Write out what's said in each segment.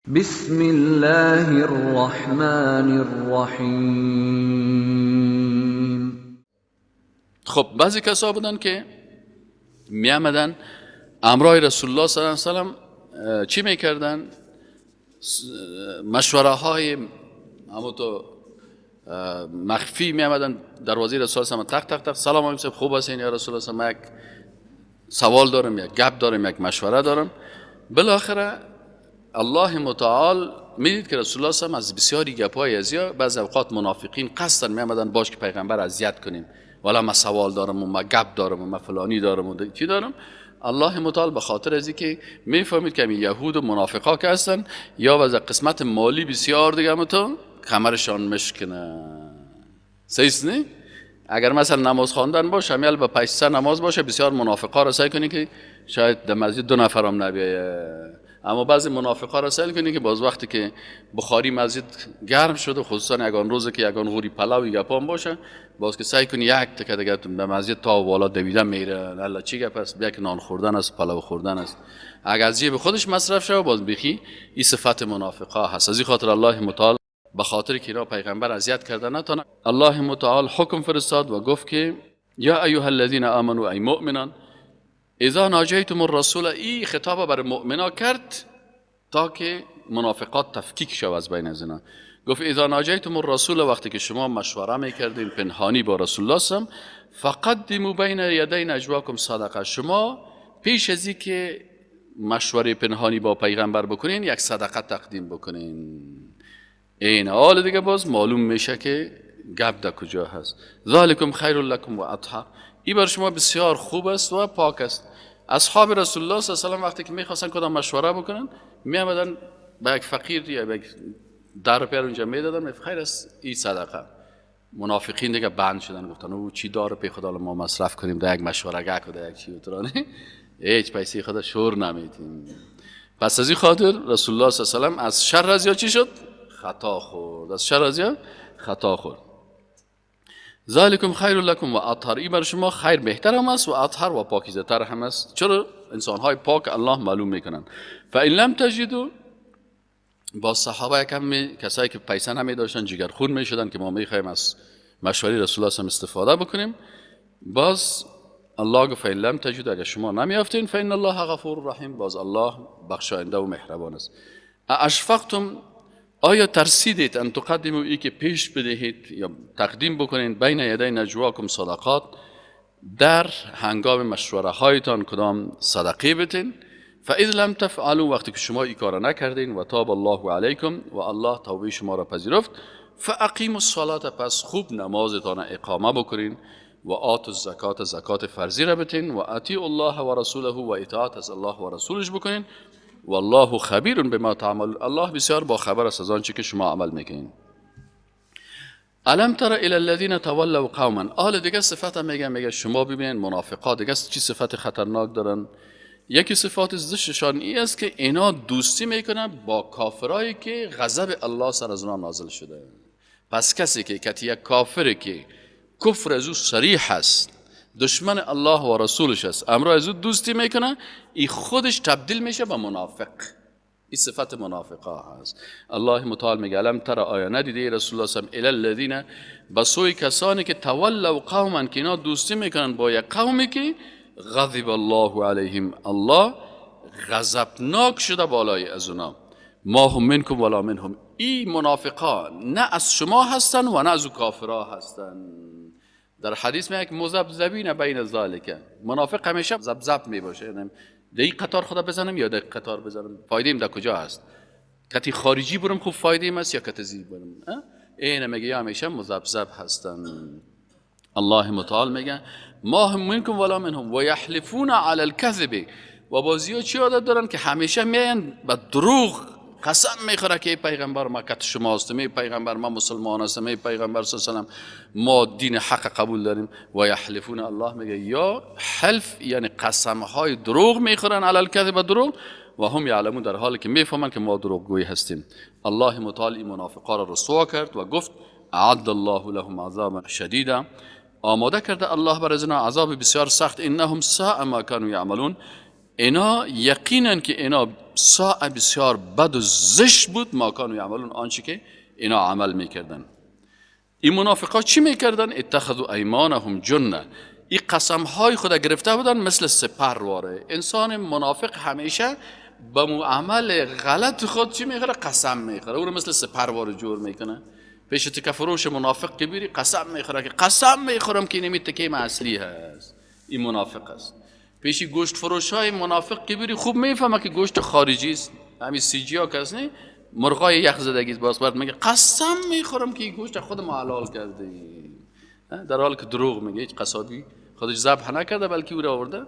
بسم الله الرحمن الرحیم. خب بعضی کسا بودن که می آمدن امرای رسول الله صلی الله علیه و سلم چی میکردن؟ مشوره های همونطور مخفی می آمدن دروازه رسول الله تق تق تق سلام علیکم خوب هستین یا رسول الله؟ من یک سوال دارم، یک گپ دارم، یک مشوره دارم. بالاخره الله متعال میدید که رسول الله صلی الله علیه و از بسیاری گپ‌های ازیا بعضی اوقات منافقین قصدن میآمدن باش که پیغمبر اذیت کنیم، والا من سوال دارم و من گپ دارم و من فلانی دارم و چی دارم. الله متعال به خاطر ازی که میفهمید که یهود و منافقا که هستن یا از قسمت مالی بسیار دیگه متو کمرشان مشکنه. صحیح نه؟ اگر مثلا نماز خواندن باشه همیل به پیسه نماز باشه بسیار منافقا را سعی کنی که شاید در مسجد 2 نفرم نبیه، اما بعضی منافقا را سعی کنی که باز وقتی که بخاری مسجد گرم شده خصوصا یگان روزه که یگان غوری پلاوی گپام باشه باز که سعی کنی یک تکه دیگه در مسجد تا والا دویدن میره الله چی گپ است، یک نان خوردن است، پلاو خوردن است. اگر از جیب خودش مصرف شه باز بخی این صفت منافقا هست. از این خاطر الله متعال به خاطر که اینا پیغمبر اذیت کرده نتونه الله متعال حکم فرستاد و گفت که یا ایها الذین آمنوا ای مؤمنان اذا ناجیتم الرسول. ای خطاب بر مؤمنا کرد تا که منافقات تفکیک شود از بین از اینا. گفت اذا ناجیتم الرسول، وقتی که شما مشوره میکردین پنهانی با رسول الله سم فقدموا بین یدی نجواکم صدقه، شما پیش از این که مشوره پنهانی با پیغمبر بکنین یک صدقه تقدیم بکنین. این حال دیگه باز معلوم میشه که گپ در کجا هست. ذالکم خیر لکم و اطهر، این بر شما بسیار خوب است و پاک است. اصحاب رسول الله صلی الله علیه و آله وقتی که میخواستن کدام مشوره بکنن میآمدن به یک فقیر یا به یک در پیر اونجا میدادن، خیر است این صدقه. منافقین دیگه بند شدن گفتن او چی داره پی خدا ما مصرف کنیم در یک مشوره گه کده یک چی اترانه هیچ پیسه خدا شور نمیدیم. پس از این خاطر رسول الله صلی الله علیه و آله از شر از یا چی شد؟ خطا خورد. از شر از یا خطا خورد. ذالکم خیر لکم و اطهر، این بر شما خیر بهتر هم است و اطهر و پاکیزه تر هم است. چرا؟ انسان های پاک الله معلوم میکنن. فان لم تجدوا، با صحابه کسایی که پیسه نمی داشتن جگرخون میشدن که ما میخوایم از مشوره رسول الله استفاده بکنیم، باز الله گفت فان لم تجدوا، اگر شما نمیافتین فان الله غفور رحیم، باز الله بخشاینده و مهربان است. اشفقتم، آیا ترسیدید ان تقدموا، ای که پیش بدهید یا تقدیم بکنید بین یدی نجواکم صدقات، در هنگام مشوره هایتان کدام صدقه بتین. فاذ لم تفعلوا، وقتی که شما این کار نکردین و تاب الله علیکم و الله توبه شما را پذیرفت، فاقیموا الصلاه، پس خوب نمازتان اقامه بکنین و آتوا الزکات، زکات فرضی را بتین و اطیعوا الله و رسوله و اطاعت از الله و رسولش بکنین والله خبیر بما تعمل، الله بسیار با خبر است از آنچه که شما عمل میکنین. الم تر الی الذین تولوا قوما، آل دیگه صفت میگه شما ببینید منافقا دیگه چی صفت خطرناک دارن. یکی صفات زشتشان این است که اینا دوستی میکنن با کافرایی که غضب الله سر از اونها نازل شده. پس کسی که یک کافری که کفر از او صریح است، دشمن الله و رسولش است، امرو از او دوستی میکنه، این خودش تبدیل میشه به منافق. این صفت منافقه هست. الله متعال میگه الم تر، آیا ندیده رسول الله صلی الله علیه و آله الذین، بسوی کسانی که تولوا قوما، که اینا دوستی میکنن با یک قومی که غضب الله علیهم، الله غضبناک شده بالای از اونا. ما هم منکم ولا منهم، این منافقا نه از شما هستن و نه از او کافرها هستن. در حدیث میگه مذبذبین بین ذالک، منافق همیشه ذبذب میباشه، یعنی دی قطار خدا بزنم یا دی قطار بزنم، فایده ایم در کجا هست؟ کتی خارجی برم خوب فایده ایم است یا کتی زی برم؟ این میگه همیشه مذبذب هستن. الله متعال میگه ما هم منکم ولا منهم و یحلفون علی الکذب، و بازی‌ها چی عادت دارن که همیشه میان به دروغ قسم میخوره که پیغمبر ما کت شماست، می پیغمبر ما مسلمان است، می پیغمبر صلی الله علیه و سلم ما دین حق قبول داریم. و یحلفون، الله میگه یا حلف یعنی قسم های دروغ میخورن علی الکذب، دروغ، و هم یعلمون، در حالی که میفهمن که ما دروغگوی هستیم. الله متعال این منافقا را رسوا کرد و گفت اعد الله لهم عذابا شدیدا، آماده کرده الله برای اینا عذاب بسیار سخت. انهم ساء ما كانوا یعملون، اینا یقینا که اینا ساعه بسیار بد و زشت بود ما کانوا یعملون، آنچه که اینا عمل میکردن. این منافقا چی میکردن؟ اتخذوا ایمانهم جنه، این قسم های خود گرفته بودن مثل سپرواره. انسان منافق همیشه با عمل غلط خود چی میخوره؟ قسم میخوره، او رو مثل سپروار جور میکنه. پیش تکه فروش منافق که بیری قسم میخوره که قسم میخورم که اینمی تکه اصلی هست، این منافق است. پیش گوشت فروش های منافق که بیری خوب میفهمه که گوشت خارجی است، همین سی جی ها کس نه، مرغای یخ زدگی باز بعد میگه قسم میخورم که این گوشت خود ما حلال کردیم، در حالی که دروغ میگه. هیچ قصابی خودش ذبح نکرده بلکه او را آورده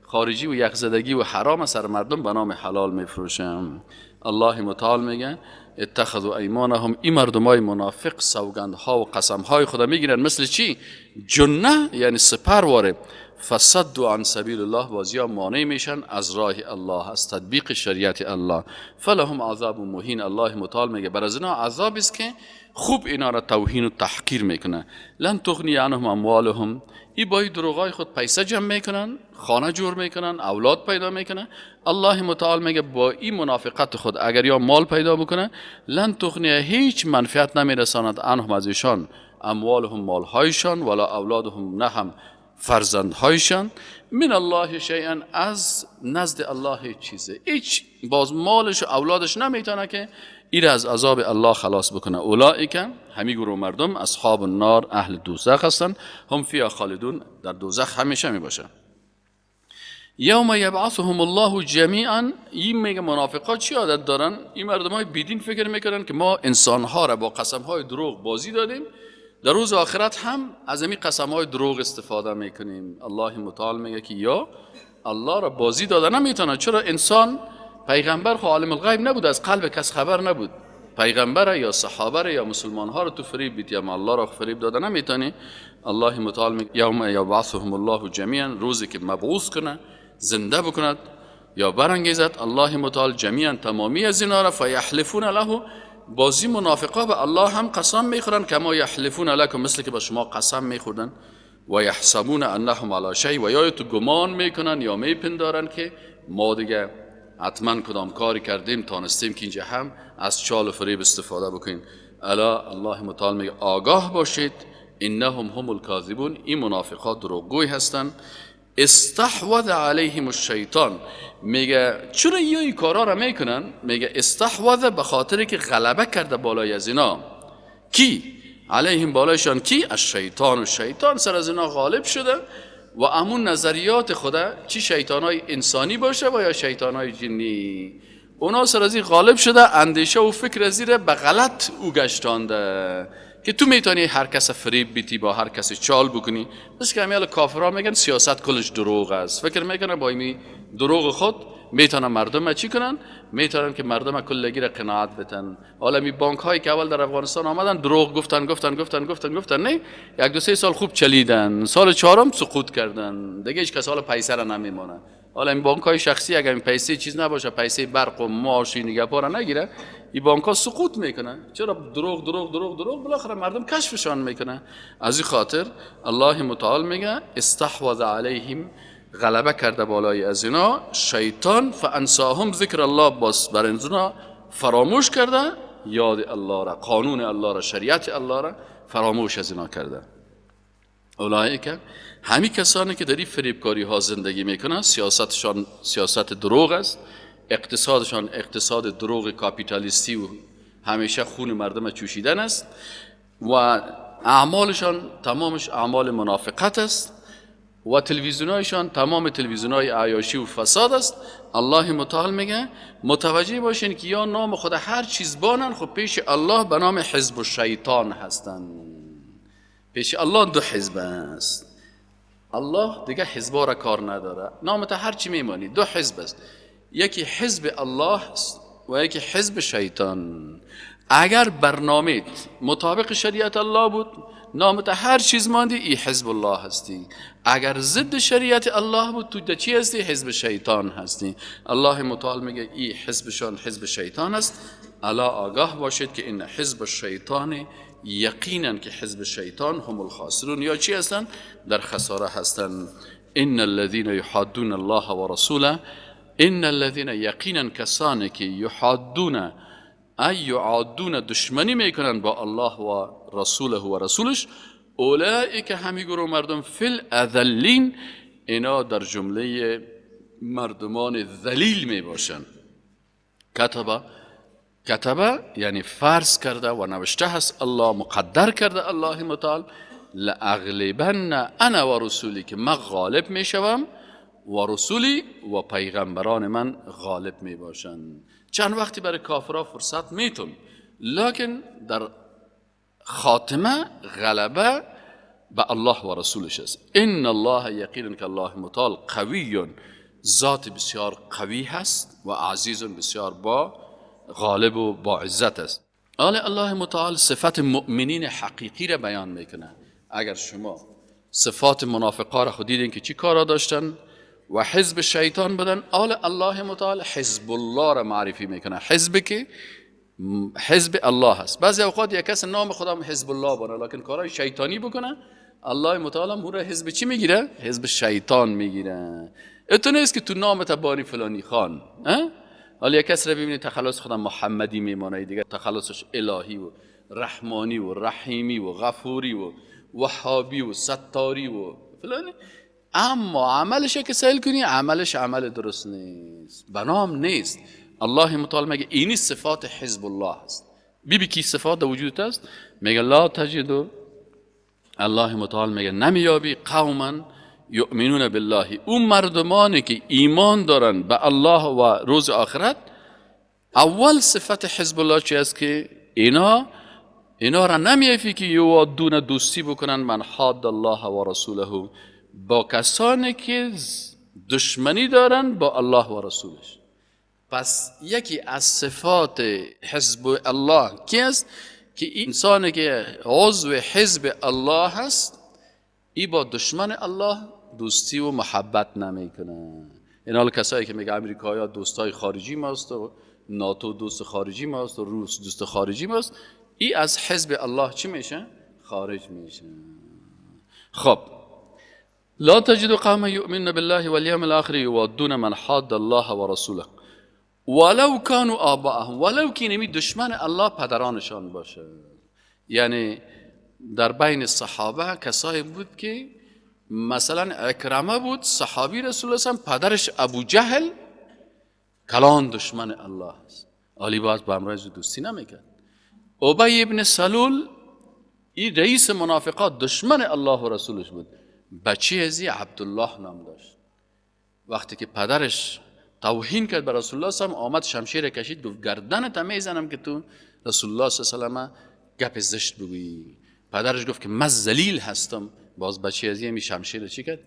خارجی و یخزدگی و حرام سر مردم به نام حلال میفروشن. الله متعال میگه اتخذوا ایمانهم، این مردمای منافق سوگندها و قسمهای خدا میگیرن مثل چی؟ جنه، یعنی سپرواره. فصدوا عن سبیل الله، بازیا مانع میشن از راه الله، از تطبیق شریعت الله. فلهم عذاب مهین، الله متعال میگه بر از اینا عذاب است که خوب اینا را توهین و تحقیر میکنه. لن تغنی عنهم اموالهم، ای با دروغای خود پیسه جمع میکنن، خانه جور میکنن، اولاد پیدا میکنن. الله متعال میگه با این منافقت خود اگر یا مال پیدا بکنه، لن تغنی، هیچ منفعت نمیرساند عنهم از ایشان، اموالهم مالهایشان، ولا اولادهم نه هم فرزندهایشان، من الله شیئا، از نزد الله هیچ چیزه، هیچ باز مالش و اولادش نمیتونه که این از عذاب الله خلاص بکنه. اولئک، همی گروه مردم، اصحاب النار، اهل دوزخ هستند، هم فیها خالدون، در دوزخ همیشه می باشن. یوم یبعثهم الله جمیعا، این میگه منافقات چی عادت دارن؟ این مردم های بیدین فکر میکنن که ما انسانها را با قسم های دروغ بازی دادیم، در روز آخرت هم از این قسم های دروغ استفاده میکنیم. الله متعال میگه که یا الله را بازی داده نمیتونه. چرا؟ انسان پیغمبر خو عالم الغیب نبود، از قلب کس خبر نبود. پیغمبر یا صحابه یا مسلمان ها رو تو فریب بیت یا الله را فریب داده نمیتونی. الله متعال میگه یوم یبعثهم الله جمیعا، روزی که مبعوث کنه، زنده بکند یا برانگیزد الله متعال جمیعا، تمامی از اینا را، فیحلفون له، بازی منافقا به الله هم قسم میخورن، کما یحلفون لکم، مثل که به شما قسم میخوردن. و یحسبون انهم علی شیء، و یا تو گمان میکنن یا میپندارن که ما دیگه حتما کدام کاری کردیم تانستیم که اینجا هم از چال و فریب استفاده بکنیم. الا، الله متعال میگه آگاه باشید، انهم هم الکاذبون، این منافقات دروغگوی هستن. استحوذ علیهم الشیطان، میگه چرا این کارا را میکنن؟ میگه استحوذ به خاطر که غلبه کرده بالای از اینا. کی؟ علیهم، بالایشان کی؟ الشیطان، و شیطان سر از اینا غالب شده. و امون نظریات خدا، چی شیطانای انسانی باشه و یا شیطانای جنی، اونا سر از این غالب شده، اندیشه و فکر از این به غلط او گشتانده که تو میتونی هر کس فریب بیتی، با هر کسی چال بکنی. بس که همیال کافرها میگن سیاست کلش دروغ است، فکر میکنن با این دروغ خود میتونن مردم چی کنن؟ میتونن که مردم کلگی را قناعت بتن. حالا می بانک هایی که اول در افغانستان آمدن دروغ گفتن نه، یک دو سه سال خوب چلیدن، سال چهارم سقوط کردن، دیگه هیچ کس حالا پیسه را نمیمونه. حالا این بانک های شخصی اگر این پیسه چیز نباشه، پیسه برق و معاش نگه پارا نگیره، این بانک ها سقوط میکنن. چرا؟ دروغ بالاخره مردم کشفشان میکنه. از این خاطر الله متعال میگه استحوذ علیهم، غلبه کرده بالای از اینا شیطان، فانساهم ذکر الله، باس بر اینا فراموش کرده یاد الله را، قانون الله را، شریعت الله را فراموش از اینا کرده. اولئک، همین کسانی که در این فریبکاری ها زندگی میکنن، سیاستشان سیاست دروغ است، اقتصادشان اقتصاد دروغ کاپیتالیستی و همیشه خون مردم چوشیدن است، و اعمالشان تمامش اعمال منافقت است، و تلویزیونایشان تمام تلویزیونای عیاشی و فساد است. الله متعال میگه متوجه باشین که یا نام خود هر چیز بانن، خب پیش الله به نام حزب الشیطان هستن. پیش الله دو حزب است، الله دیگه حزبا را کار نداره، نامت هر چی میمانی، دو حزب است، یکی حزب الله و یکی حزب شیطان. اگر برنامه مطابق شریعت الله بود، نامت هر چیز ماندی، ای حزب الله هستی. اگر ضد شریعت الله بود، تو چی هستی؟ حزب شیطان هستی. الله متعال میگه ای حزبشان حزب شیطان است. الا، آگاه باشید که این حزب شیطان، یقینا که حزب شیطان هم الخاسرون، یا چی هستن؟ در خساره هستن. ان الذين يحادون الله ورسوله، ان الذين یقینا کسانی که یحادون یعادون دشمنی میکنن با الله و رسوله و رسولش، اولئک همی گروه مردم فی الاذلین، اینا در جمله مردمان ذلیل می باشن. کتبه یعنی فرض کرده و نوشته هست الله، مقدر کرده الله متعال، لاغلبن انا و رسولی، که من غالب می شوم و رسولی و پیغمبران من غالب می باشن. چند وقتی برای کافرها فرصت میتون، لکن در خاتمه غلبه به الله و رسولش است. ان الله یقینا که الله متعال قوی، ذات بسیار قوی هست و عزیز بسیار با غالب و با عزت است. الله متعال صفت مؤمنین حقیقی را بیان میکنه. اگر شما صفات منافقا را خود دیدین که چی کارا داشتن و حزب شیطان بدن، الله متعال حزب الله را معرفی میکنه. حزب که حزب الله هست. بعضی اوقات یک کس نام خودم حزب الله بانه لکن کارهای شیطانی بکنه، الله متعال هم را حزب چی میگیره؟ حزب شیطان میگیره. اتو نیست که تو نامت بانی فلانی خان، حالا یک کس را ببینید تخلص خودم محمدی میمانه، دیگه تخلصش الهی و رحمانی و رحیمی و غفوری و وهابی و ستاری و فلانی، اما عملش که سهل کنی عملش عمل درست نیست، بنام نیست. الله متعال میگه اینی صفات حزب الله هست. بی کی صفات در وجود است؟ میگه لا تجدو، الله متعال میگه نمیابی قوما یؤمنون بالله، اون مردمانی که ایمان دارن به الله و روز آخرت. اول صفت حزب الله چی است؟ که اینا را نمیافی که یوادون دوستی بکنن من حاد الله و رسوله، با کسانی که دشمنی دارن با الله و رسولش. پس یکی از صفات حزب الله کی است؟ که انسانی که عضو حزب الله هست ای با دشمن الله دوستی و محبت نمیکنه. این حال کسایی که میگه امریکایی ها دوستای خارجی ماست و ناتو دوست خارجی ماست و روس دوست خارجی ماست، ای از حزب الله چی میشه؟ خارج میشه. خب لا تجد قوم یؤمنون بالله والیوم الاخر یوادون من حاد الله و رسوله ولو كانوا آباءهم، ولو که نمی دشمن الله پدرانشان باشه. یعنی در بین صحابه کسایی بود که مثلا اکرمه بود صحابی رسول الله، پدرش ابو جهل کلان دشمن الله است، علی باز با امرای دوستی نمیکرد. ابی ابن سلول این رئیس منافقات دشمن الله و رسولش بود، بچه ازی عبدالله نام داشت. وقتی که پدرش توهین کرد به رسول الله صلی الله علیه و آله، آمد شمشیر کشید گفت گردنت میزنم که تو رسول الله صلی الله علیه و آله گپ زشت بگویی. پدرش گفت که من ذلیل هستم، باز بچه از یه شمشیر چی کرد؟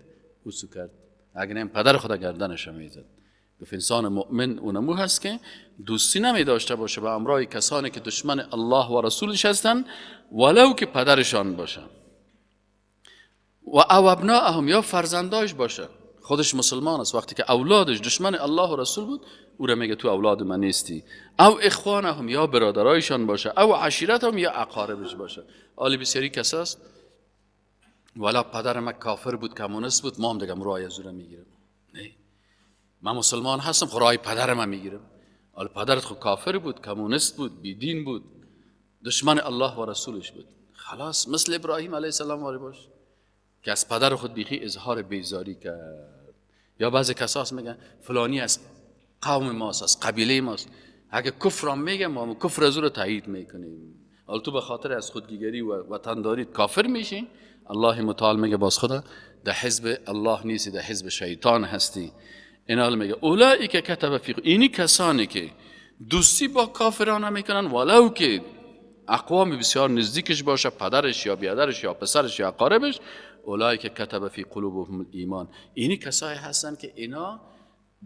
اوسو کرد. اگر نه پدر خدا گردنش میزد. گفت انسان مؤمن اونمو هست که دوستی نمی داشته باشه با امرای کسانی که دشمن الله و رسولش هستن ولو که پدرشان باشن. و او ابناءهم، یا فرزنداش باشه، خودش مسلمان است، وقتی که اولادش دشمن الله و رسول بود او را میگه تو اولاد من نیستی. او اخوانهم، یا برادرایشان باشه، او عشیرتهم، یا اقاربش باشه. آلی بسیاری کس است والا پدر من کافر بود کمونیست بود ما هم دیگه رای از او را میگیرم. نه، من مسلمان هستم خب رای پدر من میگیرم. آلی پدرت خب کافر بود کمونیست بود بیدین بود دشمن الله و رسولش بود، خلاص مثل ابراهیم علیه السلام واری باش که از پدر خود بیخی اظهار بیزاری کرد. یا بعضی کساس میگن فلانی از قوم ماست از قبیله ماست، اگه کفرم میگه ما کفر از او رو تایید میکنیم. حالا تو به خاطر از خودگیری و وطنداری کافر میشین، الله متعال میگه باز خدا در حزب الله نیستی، در حزب شیطان هستی. این حال میگه اولئک کتب فی، اینی کسانی که دوستی با کافران میکنن ولو که اقوام بسیار نزدیکش باشه، پدرش یا بیادرش یا پسرش یا اقاربش، اولئک کتب فی قلوبهم الایمان، اینی کسایی هستن که اینا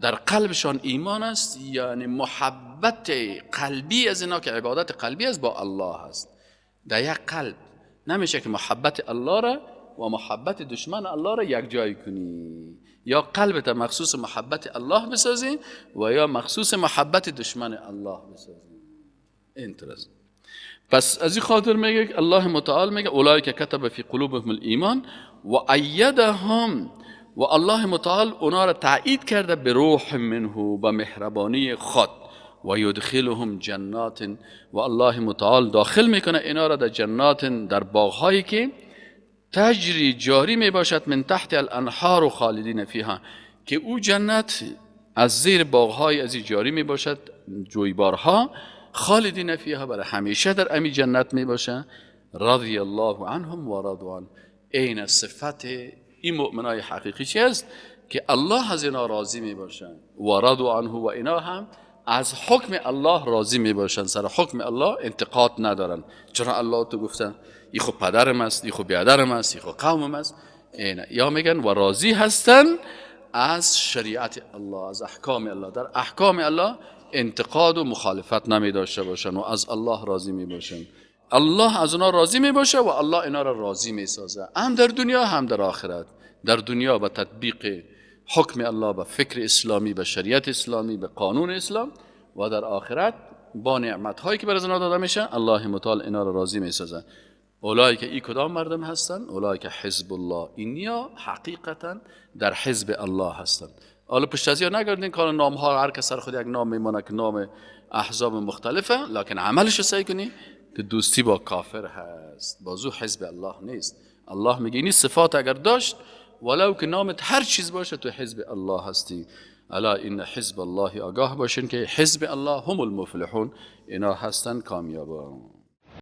در قلبشان ایمان است، یعنی محبت قلبی از اینا که عبادت قلبی است با الله هست. در یک قلب نمیشه که محبت الله را و محبت دشمن الله را یک جای کنی، یا قلبت مخصوص محبت الله بسازی و یا مخصوص محبت دشمن الله بسازی. اینطوره. پس از این خاطر میگه الله متعال میگه اولئک کتب فی قلوبهم الایمان و ایدهم و الله متعال اونا را تایید کرده به روح منه، به مهربانی خود. و یدخلهم جنات، و الله متعال داخل میکنه اینا را در جنات، در باغهایی که تجری جاری می باشد من تحت الانهار و خالدین فیها، که او جنت از زیر باغهای ازی جاری می باشد، جویبارها، خالدین فیها، برای همیشه در امی جنت می باشد. رضی الله عنهم و رضوا عنه. این صفت این مؤمنای حقیقی چی است؟ که الله از اینا راضی می باشند و رضوا عنه، و اینا هم از حکم الله راضی می باشند، سر حکم الله انتقاد ندارن. چرا الله تو گفتن ای خود پدرم است، ای خود بیادرم است، ای خود قومم است. اینه یا میگن و راضی هستن از شریعت الله، از احکام الله. در احکام الله انتقاد و مخالفت نمی داشته باشن و از الله راضی می باشن. الله از اونا راضی می باشه و الله اینا را راضی می سازه، هم در دنیا هم در آخرت. در دنیا به تطبیق حکم الله، به فکر اسلامی، به شریعت اسلامی، به قانون اسلام، و در آخرت با نعمت هایی که بر اینا داده میشه الله متعال اینا را راضی می سازه. اولایی که این کدام مردم هستن؟ اولایی که حزب الله، اینیا حقیقتا در حزب الله هستن. حالا پشت از یا نگردین که نام ها هر کس سر خود یک نام میمونه که نام احزاب مختلفه، لکن عملش سعی کنی که دوستی با کافر هست، بازو حزب الله نیست. الله میگه این صفات اگر داشت ولو که نامت هر چیز باشه تو حزب الله هستی. الا این حزب الله، آگاه باشین که حزب الله هم المفلحون، اینا هستن کامیابان.